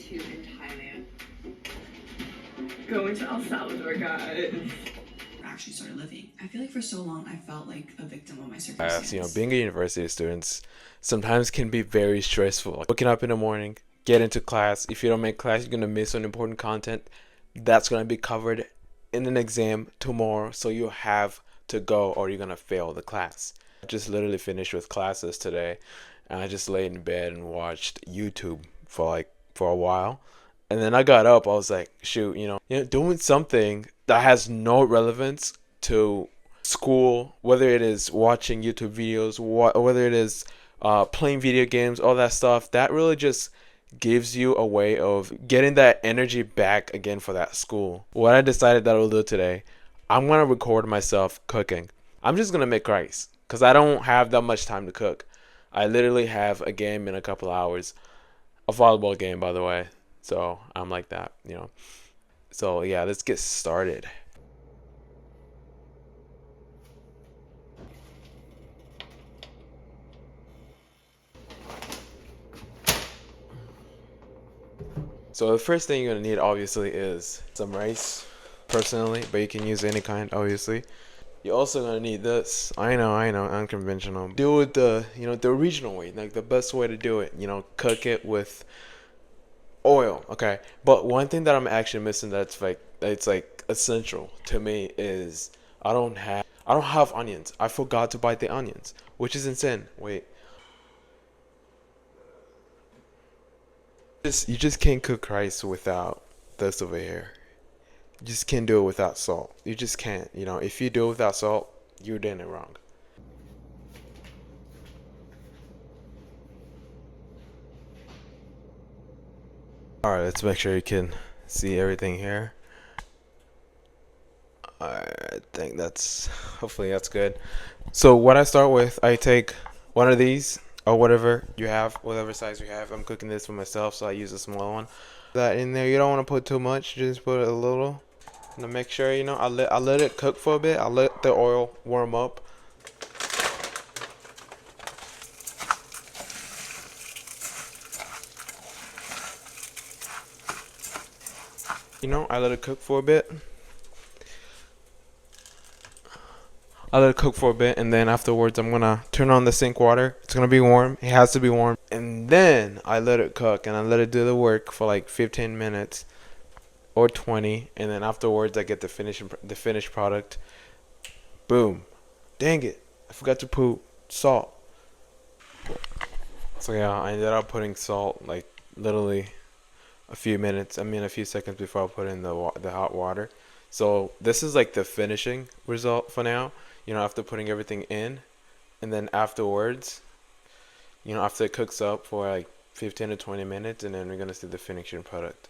to in Thailand. Going to El Salvador, guys. Actually started living. I feel like for so long I felt like a victim of my circumstance. You know, being a university student sometimes can be very stressful. Waking up in the morning, get into class. If you don't make class, you're gonna miss on important content that's gonna be covered in an exam tomorrow. So you have to go, or you're gonna fail the class. I just literally finished with classes today, and I just laid in bed and watched YouTube for a while. And then I got up. I was like, shoot, doing something that has no relevance to school, whether it is watching YouTube videos, whether it is playing video games, all that stuff, that really just gives you a way of getting that energy back again for that school. What I decided that I'll do today, I'm going to record myself cooking. I'm just going to make rice because I don't have that much time to cook. I literally have a game in a couple hours, a volleyball game, by the way. So I'm like that. So yeah, let's get started. So the first thing you're gonna need obviously is some rice, personally, but you can use any kind, obviously. You're also gonna need this. I know, unconventional. Do it the original way, like the best way to do it. Cook it with oil, okay. But one thing that I'm actually missing that's like it's like essential to me is I don't have onions. I forgot to buy the onions, which is insane. Wait. You just can't cook rice without this over here. You just can't do it without salt. You just can't. If you do it without salt, you're doing it wrong. Alright, let's make sure you can see everything here. I think hopefully that's good. So what I start with, I take one of these or whatever you have, whatever size you have. I'm cooking this for myself, so I use a small one. That in there, you don't want to put too much, just put a little. And make sure, I let it cook for a bit. I let the oil warm up. I let it cook for a bit. I let it cook for a bit, and then afterwards I'm gonna turn on the sink water. It's gonna be warm. It has to be warm. And then I let it cook, and I let it do the work for like 15 minutes or 20, and then afterwards I get the finished product. Boom. Dang it. I forgot to put salt. So yeah, I ended up putting salt like literally a few seconds before I put in the hot water. So this is like the finishing result for now. After putting everything in, and then afterwards, after it cooks up for like 15 to 20 minutes, and then we're gonna see the finishing product.